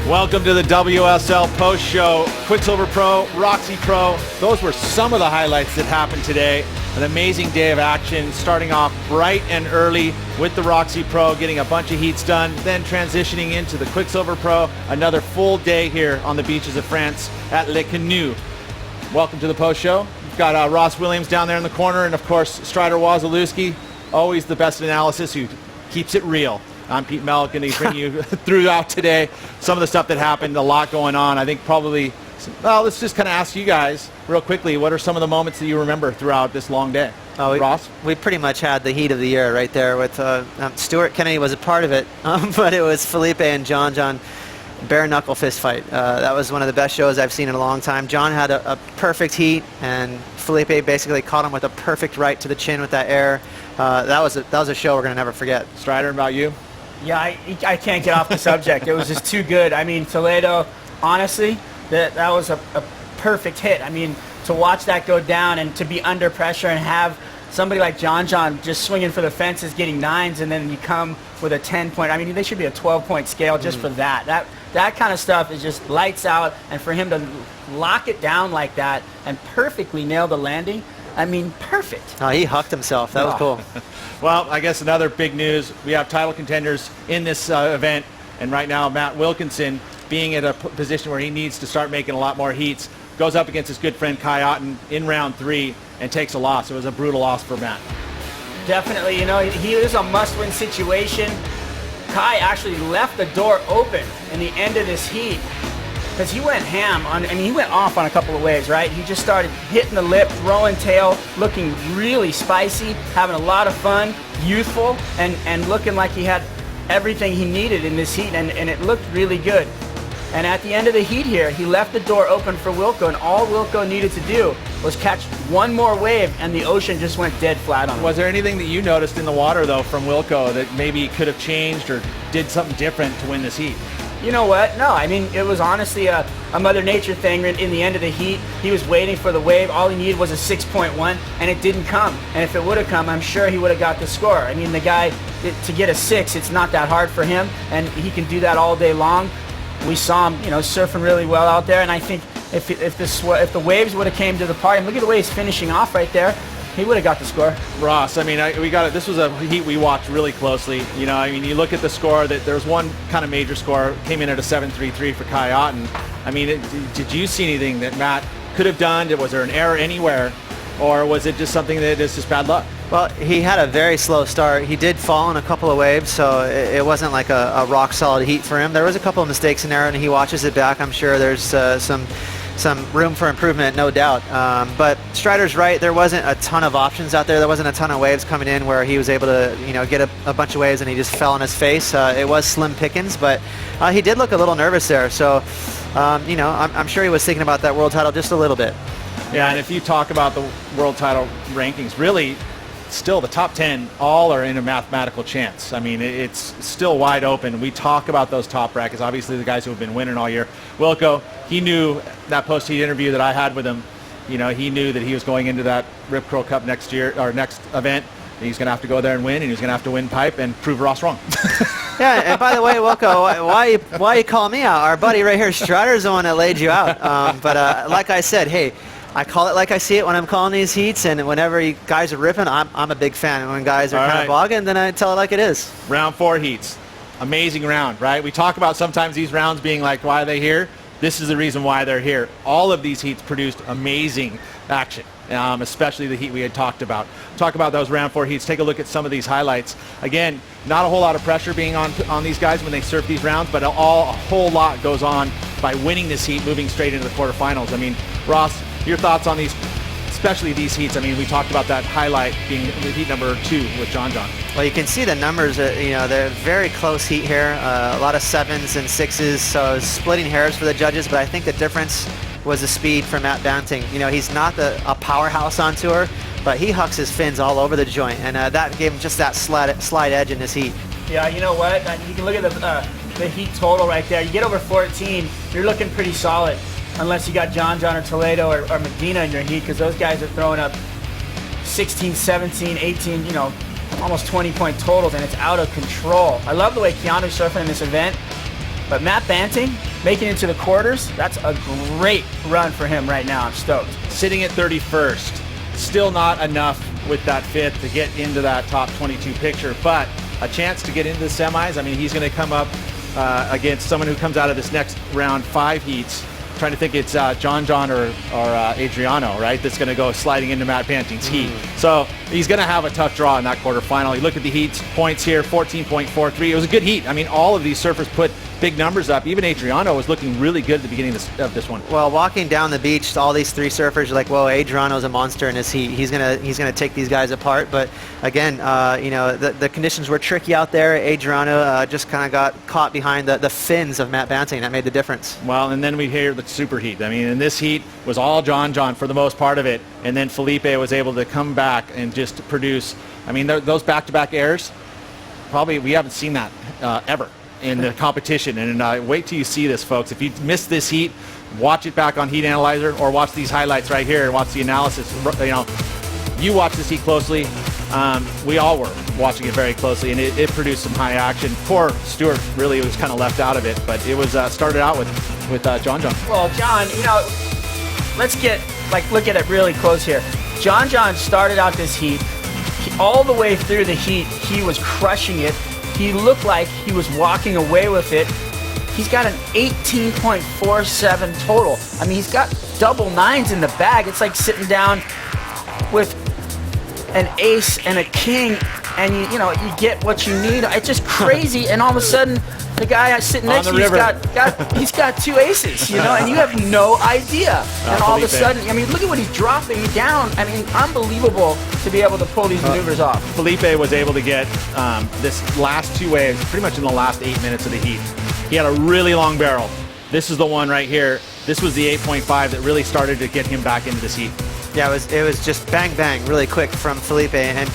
Welcome to the WSL Post Show. Quicksilver Pro, Roxy Pro. Those were some of the highlights that happened today. An amazing day of action, starting off bright and early with the Roxy Pro, getting a bunch of heats done, then transitioning into the Quicksilver Pro. Another full day here on the beaches of France at Le Canoe. Welcome to the Post Show. We've got Ross Williams down there in the corner, and of course, Strider Wazalewski, always the best analysis, who keeps it real. I'm Pete Melk, and he's bringing you throughout today some of the stuff that happened, a lot going on. I think probably, well, let's just kind of ask you guys real quickly, what are some of the moments that you remember throughout this long day? Ross? We pretty much had the heat of the year right there with Stu Kennedy was a part of it, but it was Filipe and John bare knuckle fist fight. That was one of the best shows I've seen in a long time. John had a perfect heat, and Filipe basically caught him with a perfect right to the chin with that air. That was a show we're going to never forget. Strider, about you? Yeah, I can't get off the subject. It was just too good. I mean, Toledo, honestly, that was a perfect hit. I mean, to watch that go down and to be under pressure and have somebody like John just swinging for the fences, getting 9s, and then you come with a 10-point. I mean, they should be a 12-point scale just for that. That kind of stuff is just lights out, and for him to lock it down like that and perfectly nail the landing, I mean, perfect. Oh, he hucked himself. That was cool. Well, I guess another big news, we have title contenders in this event, and right now Matt Wilkinson, being at a position where he needs to start making a lot more heats, goes up against his good friend Kai Otten in round 3 and takes a loss. It was a brutal loss for Matt. Definitely, you know, he was a must-win situation. Kai actually left the door open in the end of this heat because he went ham on, I mean, he went off on a couple of waves, right? He just started hitting the lip, throwing tail, looking really spicy, having a lot of fun, youthful, and looking like he had everything he needed in this heat, and it looked really good. And at the end of the heat here, he left the door open for Wilco, and all Wilco needed to do was catch one more wave, and the ocean just went dead flat on him. Was there anything that you noticed in the water, though, from Wilco that maybe could have changed or did something different to win this heat? You know what? No, I mean, it was honestly a Mother Nature thing. In the end of the heat, he was waiting for the wave. All he needed was a 6.1, and it didn't come. And if it would have come, I'm sure he would have got the score. I mean, the guy, to get a 6, it's not that hard for him, and he can do that all day long. We saw him, you know, surfing really well out there, and I think if the waves would have came to the party, and look at the way he's finishing off right there, he would have got the score. Ross, I mean, we got it. This was a heat we watched really closely. You know, I mean, you look at the score. That there was one kind of major score, came in at a 7.33 for Kai Otten. I mean, did you see anything that Matt could have done? Was there an error anywhere, or was it just something that is just bad luck? Well, he had a very slow start. He did fall in a couple of waves, so it wasn't like a rock-solid heat for him. There was a couple of mistakes in there, and he watches it back. I'm sure there's some room for improvement, no doubt. But Strider's right. There wasn't a ton of options out there. There wasn't a ton of waves coming in where he was able to, you know, get a bunch of waves and he just fell on his face. It was slim pickings, but he did look a little nervous there. So, you know, I'm sure he was thinking about that world title just a little bit. Yeah, and if you talk about the world title rankings, really, still the top 10 all are in a mathematical chance. I mean, it's still wide open. We talk about those top brackets, obviously the guys who have been winning all year. Wilco, he knew that post-heat interview that I had with him, you know, he knew that he was going into that Rip Curl Cup next year, or next event. He's going to have to go there and win, and he's going to have to win pipe and prove Ross wrong. Yeah, and by the way, Wilco, why you call me out? Our buddy right here, Strider's the one that laid you out. But like I said, hey, I call it like I see it when I'm calling these heats, and whenever you guys are ripping, I'm a big fan. And when guys are kind of bogging, then I tell it like it is. Round 4 heats. Amazing round, right? We talk about sometimes these rounds being like, why are they here? This is the reason why they're here. All of these heats produced amazing action, especially the heat we had talked about. Talk about those round 4 heats. Take a look at some of these highlights. Again, not a whole lot of pressure being on these guys when they surf these rounds, but a whole lot goes on by winning this heat, moving straight into the quarterfinals. I mean, Ross, your thoughts on these, especially these heats? I mean, we talked about that highlight being the heat number 2 with John. Well, you can see the numbers. You know, they're very close heat here. A lot of 7s and 6s, so splitting hairs for the judges. But I think the difference was the speed for Matt Banting. You know, he's not a powerhouse on tour, but he hucks his fins all over the joint, and that gave him just that slide edge in this heat. Yeah, you know what? You can look at the heat total right there. You get over 14, you're looking pretty solid. Unless you got John or Toledo or Medina in your heat, because those guys are throwing up 16, 17, 18, you know, almost 20-point totals, and it's out of control. I love the way Keanu's surfing in this event, but Matt Banting, making it into the quarters, that's a great run for him right now. I'm stoked. Sitting at 31st, still not enough with that fifth to get into that top 22 picture, but a chance to get into the semis. I mean, he's going to come up against someone who comes out of this next round 5 heats. Trying to think it's John or Adriano, right? That's going to go sliding into Matt Panting's heat. So he's going to have a tough draw in that quarterfinal. You look at the heats points here, 14.43. It was a good heat. I mean, all of these surfers put big numbers up. Even Adriano was looking really good at the beginning of this one. Well, walking down the beach, all these 3 surfers are like, whoa, Adriano's a monster in his heat. He's gonna take these guys apart. But again, the conditions were tricky out there. Adriano just kind of got caught behind the fins of Matt Banting. That made the difference. Well, and then we hear the super heat. I mean, in this heat was all John for the most part of it, and then Filipe was able to come back and just produce. I mean, those back-to-back airs, probably we haven't seen that ever in the competition. And wait till you see this, folks. If you missed this heat, watch it back on Heat Analyzer or watch these highlights right here and watch the analysis. You watch this heat closely. We all were watching it very closely, and it produced some high action. Poor Stuart really was kind of left out of it, but it was started out with John. Well, John, let's look at it really close here. John started out this heat. All the way through the heat, he was crushing it. He looked like he was walking away with it. He's got an 18.47 total. I mean, he's got double 9s in the bag. It's like sitting down with an ace and a king, and you get what you need. It's just crazy. And all of a sudden, the guy sitting next to you, he's got 2 aces, and you have no idea. And all of a sudden, I mean, look at what he's dropping down. I mean, unbelievable to be able to pull these maneuvers off. Filipe was able to get this last 2 waves pretty much in the last 8 minutes of the heat. He had a really long barrel. This is the one right here. This was the 8.5 that really started to get him back into this heat. Yeah, it was just bang, bang, really quick from Filipe. And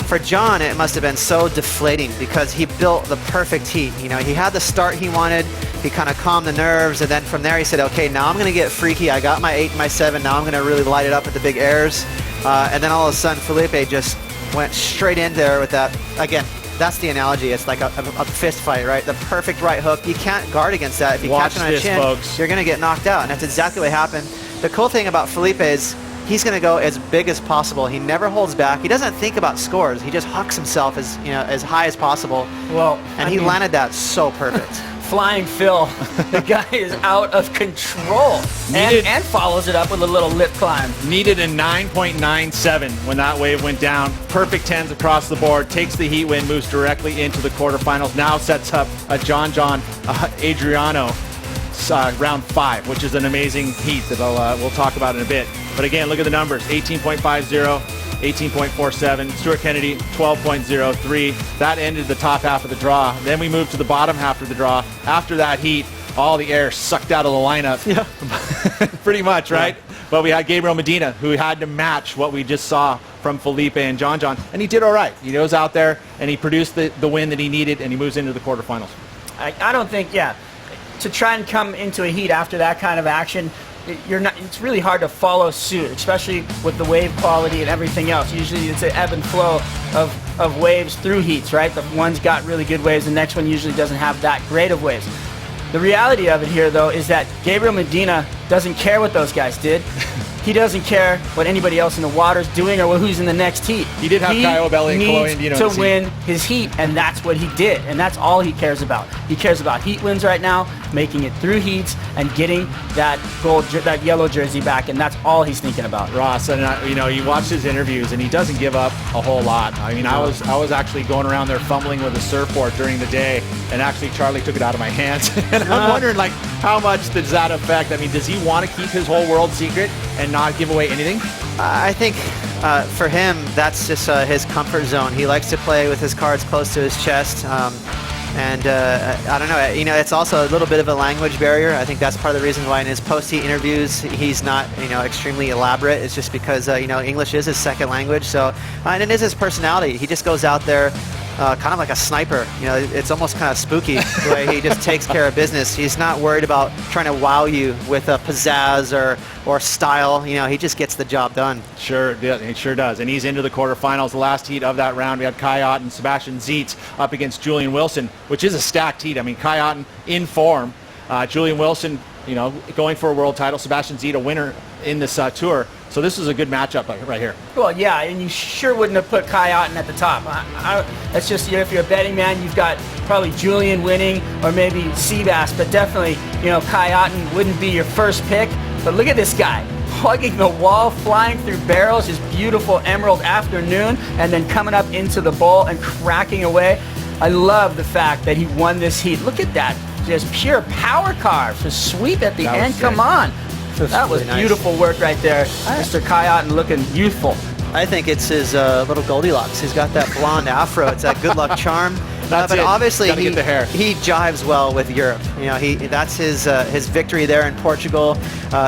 for John, it must have been so deflating because he built the perfect heat. He had the start he wanted. He kind of calmed the nerves, and then from there he said, okay, now I'm going to get freaky. I got my 8 and my 7. Now I'm going to really light it up with the big airs. And then all of a sudden, Filipe just went straight in there with that. Again, that's the analogy. It's like a fist fight, right? The perfect right hook. You can't guard against that. If you catch it on a chin, folks, you're going to get knocked out. And that's exactly what happened. The cool thing about Filipe is he's going to go as big as possible. He never holds back. He doesn't think about scores. He just hucks himself as high as possible. Well, and he landed that so perfect. Flying Phil, the guy is out of control, and follows it up with a little lip climb. Needed a 9.97 when that wave went down. Perfect 10s across the board. Takes the heat win, moves directly into the quarterfinals. Now sets up a John Adriano round 5, which is an amazing heat that we'll talk about in a bit. But again, look at the numbers: 18.50, 18.47. Stu Kennedy, 12.03. That ended the top half of the draw. Then we moved to the bottom half of the draw. After that heat, all the air sucked out of the lineup. Yeah. Pretty much, right? Yeah. But we had Gabriel Medina, who had to match what we just saw from Filipe and John, and he did all right. He goes out there and he produced the win that he needed, and he moves into the quarterfinals. I don't think, to try and come into a heat after that kind of action, it's really hard to follow suit, especially with the wave quality and everything else. Usually it's an ebb and flow of waves through heats, right? The one's got really good waves, the next one usually doesn't have that great of waves. The reality of it here, though, is that Gabriel Medina doesn't care what those guys did. He doesn't care what anybody else in the water's doing or who's in the next heat. He did have Kyle Belli and Chloe Andino to win his heat, and that's what he did, and that's all he cares about. He cares about heat wins right now, making it through heats, and getting that yellow jersey back, and that's all he's thinking about. Ross, and you watch his interviews, and he doesn't give up a whole lot. I mean, I was actually going around there fumbling with a surfboard during the day, and actually Charlie took it out of my hands. And I'm wondering, how much does that affect? I mean, does he want to keep his whole world secret and not give away anything? I think for him, that's just his comfort zone. He likes to play with his cards close to his chest. And I don't know, it's also a little bit of a language barrier. I think that's part of the reason why in his post-heat interviews, he's not, extremely elaborate. It's just because, English is his second language. So, and it is his personality. He just goes out there kind of like a sniper. It's almost kind of spooky the way he just takes care of business. He's not worried about trying to wow you with a pizzazz or style. He just gets the job done. Sure, he sure does. And he's into the quarterfinals. The last heat of that round, we had Kai Otten and Sebastian Zietz up against Julian Wilson, which is a stacked heat. I mean, Kai Otten in form. Julian Wilson, going for a world title. Sebastian Zita, winner in this tour. So this is a good matchup right here. Well, yeah, and you sure wouldn't have put Kai Otten at the top. That's just, if you're a betting man, you've got probably Julian winning or maybe Seabass, but definitely, Kai Otten wouldn't be your first pick. But look at this guy, hugging the wall, flying through barrels, his beautiful emerald afternoon, and then coming up into the bowl and cracking away. I love the fact that he won this heat. Look at that, just pure power carve, to sweep at the end. Come on. That was really beautiful work right there. Mr. Kai Otten looking youthful. I think it's his little Goldilocks. He's got that blonde afro. It's that good luck charm. But obviously he jives well with Europe. That's his victory there in Portugal.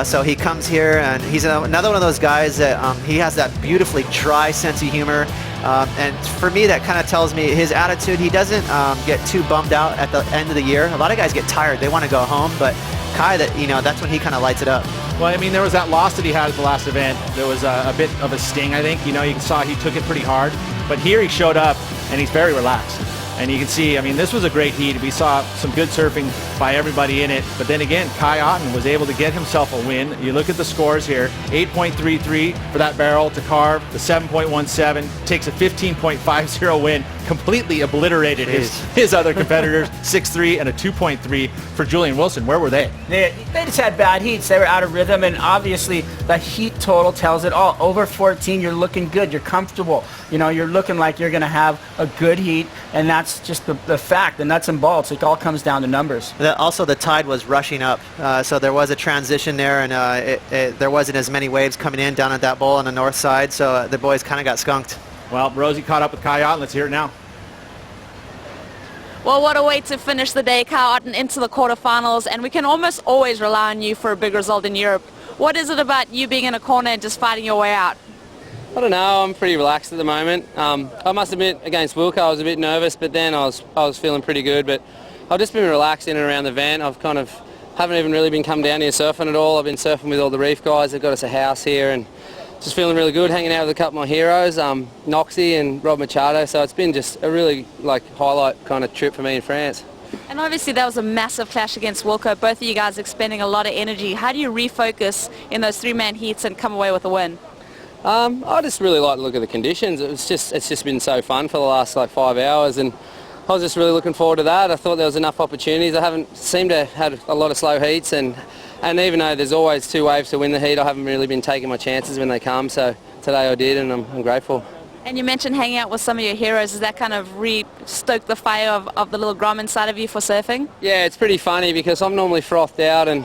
So he comes here, and he's another one of those guys that he has that beautifully dry sense of humor. And for me, that kind of tells me his attitude. He doesn't get too bummed out at the end of the year. A lot of guys get tired. They want to go home. But Kai, that's when he kind of lights it up. Well, I mean, there was that loss that he had at the last event. There was a bit of a sting, I think. You saw he took it pretty hard. But here he showed up, and he's very relaxed. And you can see, I mean, this was a great heat. We saw some good surfing by everybody in it. But then again, Kai Otten was able to get himself a win. You look at the scores here, 8.33 for that barrel to carve, the 7.17, takes a 15.50 win, completely obliterated his other competitors, 6.3 and a 2.3 for Julian Wilson. Where were they? They just had bad heats. They were out of rhythm, and obviously the heat total tells it all. Over 14, you're looking good. You're comfortable. You're looking like you're going to have a good heat, and that's just the fact, the nuts and bolts. It all comes down to numbers. Also, the tide was rushing up, so there was a transition there, and there wasn't as many waves coming in down at that bowl on the north side, so the boys kind of got skunked. Well, Rosie caught up with Kai Otten. Let's hear it now. Well, what a way to finish the day, Kai Otten into the quarterfinals, and we can almost always rely on you for a big result in Europe. What is it about you being in a corner and just fighting your way out? I don't know, I'm pretty relaxed at the moment. I must admit, against Wilco, I was a bit nervous, but then I was feeling pretty good. But I've just been relaxed in and around the vent. I've haven't even really been coming down here surfing at all. I've been surfing with all the reef guys. They've got us a house here, and just feeling really good, hanging out with a couple of my heroes, Noxie and Rob Machado. So it's been just a really highlight kind of trip for me in France. And obviously that was a massive clash against Wilco. Both of you guys expending a lot of energy. How do you refocus in those three-man heats and come away with a win? I just really like to look at the conditions. It's just been so fun for the last 5 hours, and I was just really looking forward to that. I thought there was enough opportunities. I haven't seemed to have had a lot of slow heats, and even though there's always 2 waves to win the heat, I haven't really been taking my chances when they come. So today I did, and I'm grateful. And you mentioned hanging out with some of your heroes. Does that kind of re-stoke the fire of the little grom inside of you for surfing? Yeah, it's pretty funny because I'm normally frothed out, and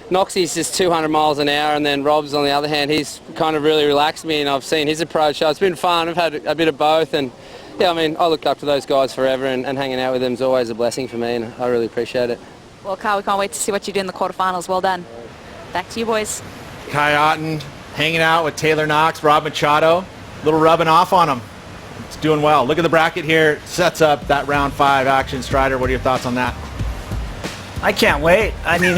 Noxie's just 200 miles an hour, and then Rob's on the other hand, he's kind of really relaxed me, and I've seen his approach. So it's been fun. I've had a bit of both, and yeah, I mean, I looked up to those guys forever, and hanging out with them is always a blessing for me, and I really appreciate it. Well, Kai, we can't wait to see what you do in the quarterfinals. Well done. Back to you, boys. Kai Otten hanging out with Taylor Knox, Rob Machado, a little rubbing off on him. It's doing well. Look at the bracket here. Sets up that round 5 action. Strider, what are your thoughts on that? I can't wait. I mean,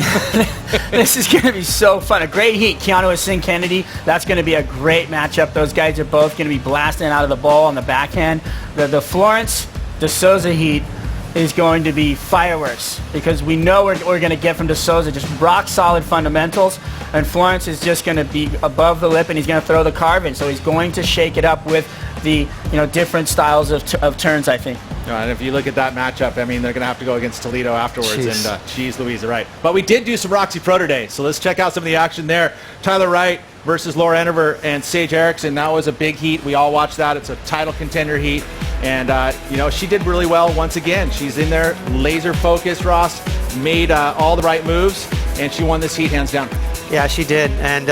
this is going to be so fun. A great heat. Keanu Stu Kennedy. That's going to be a great matchup. Those guys are both going to be blasting out of the ball on the backhand. The Florence De Souza heat is going to be fireworks because we know what we're going to get from De Souza, just rock solid fundamentals, and Florence is just going to be above the lip, and he's going to throw the carve in, so he's going to shake it up with the different styles of turns, I think. And if you look at that matchup, I mean, they're going to have to go against Toledo afterwards. Jeez. And geez Louise, right. But we did do some Roxy Pro today, so let's check out some of the action there. Tyler Wright versus Laura Enerver and Sage Erickson. That was a big heat. We all watched that. It's a title contender heat. And, she did really well once again. She's in there, laser focused, Ross, made all the right moves, and she won this heat hands down. Yeah, she did. And,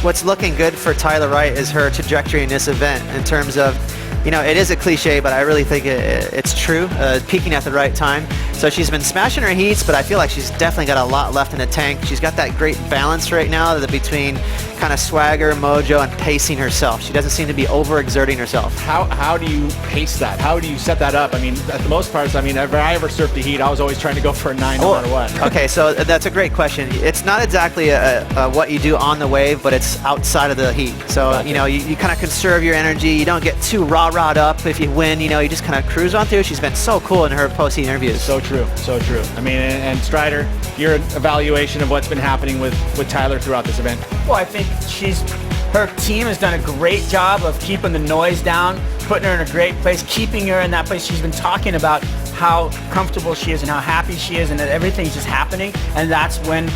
what's looking good for Tyler Wright is her trajectory in this event in terms of, it is a cliche, but I really think it's true, peaking at the right time. So she's been smashing her heats, but I feel like she's definitely got a lot left in the tank. She's got that great balance right now between kind of swagger, mojo, and pacing herself. She doesn't seem to be overexerting herself. How do you pace that? How do you set that up? I mean, at the most part, if I ever surfed the heat, I was always trying to go for a 9 no matter what. Okay, so that's a great question. It's not exactly what you do on the wave, but it's outside of the heat. So, Gotcha. You kind of conserve your energy. You don't get too rah-rahed up if you win. You just kind of cruise on through. She's been so cool in her post-heat interviews. So true. true, so true. I mean, and Strider, your evaluation of what's been happening with Tyler throughout this event. Well, I think her team has done a great job of keeping the noise down, putting her in a great place, keeping her in that place. She's been talking about how comfortable she is and how happy she is and that everything's just happening, and that's when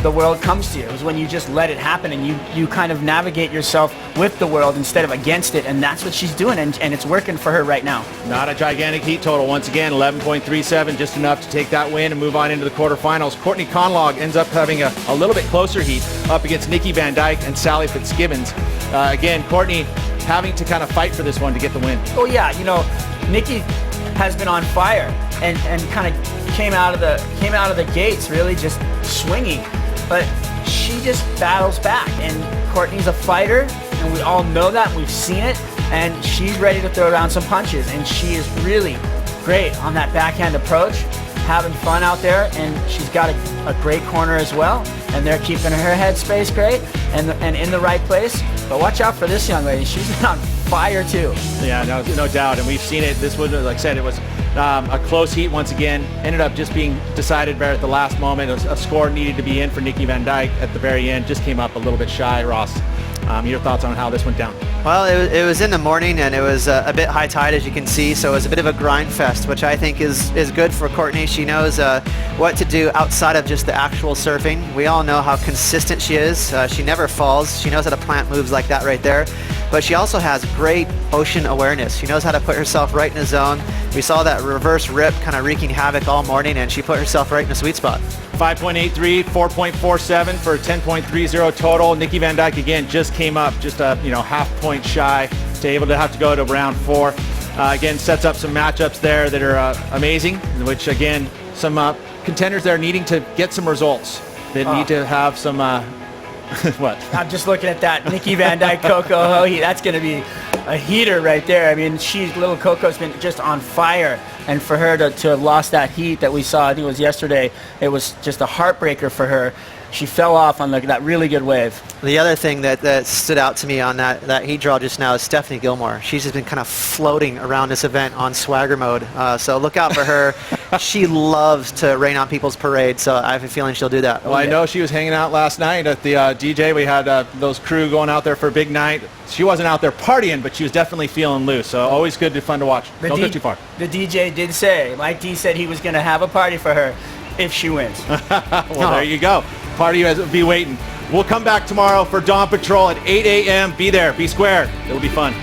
the world comes to you. Is when you just let it happen and you kind of navigate yourself with the world instead of against it, and that's what she's doing, and it's working for her right now. Not a gigantic heat total. Once again, 11.37, just enough to take that win and move on into the quarterfinals. Courtney Conlog ends up having a little bit closer heat up against Nikki Van Dyke and Sally Fitzgibbons. Again, Courtney having to kind of fight for this one to get the win. Oh yeah, Nikki has been on fire and kind of came out of the gates really just swinging, but she just battles back, and Courtney's a fighter, and we all know that, we've seen it, and she's ready to throw down some punches, and she is really great on that backhand approach, having fun out there, and she's got a great corner as well, and they're keeping her headspace great and in the right place. But watch out for this young lady, she's on fire too. Yeah, no doubt, and we've seen it. This was, like I said, it was a close heat once again. Ended up just being decided there at the last moment. A score needed to be in for Nikki Van Dyke at the very end. Just came up a little bit shy. Ross, your thoughts on how this went down? Well, it was in the morning, and it was a bit high tide, as you can see, so it was a bit of a grind fest, which I think is good for Courtney. She knows what to do outside of just the actual surfing. We all know how consistent she is. She never falls. She knows how to plant moves like that right there. But she also has great ocean awareness. She knows how to put herself right in a zone. We saw that reverse rip kind of wreaking havoc all morning, and she put herself right in a sweet spot. 5.83, 4.47 for a 10.30 total. Nikki Van Dyke again just came up just a half point shy to able to have to go to round 4. Again, sets up some matchups there that are amazing, which again some contenders there needing to get some results. They need to have some. What? I'm just looking at that Nikki Van Dyke Coco. That's going to be a heater right there. I mean, little Coco's been just on fire, and for her to have lost that heat that we saw, I think it was yesterday, it was just a heartbreaker for her. She fell off on that really good wave. The other thing that stood out to me on that heat draw just now is Stephanie Gilmore. She's just been kind of floating around this event on swagger mode. So look out for her. She loves to rain on people's parade, so I have a feeling she'll do that. Well, I know she was hanging out last night at the DJ. We had those crew going out there for a big night. She wasn't out there partying, but she was definitely feeling loose. So always good, fun to watch. Don't go too far. The DJ did say, Mike D said he was going to have a party for her if she wins. Well, there you go. Party will be waiting. We'll come back tomorrow for Dawn Patrol at 8 a.m. Be there. Be square. It'll be fun.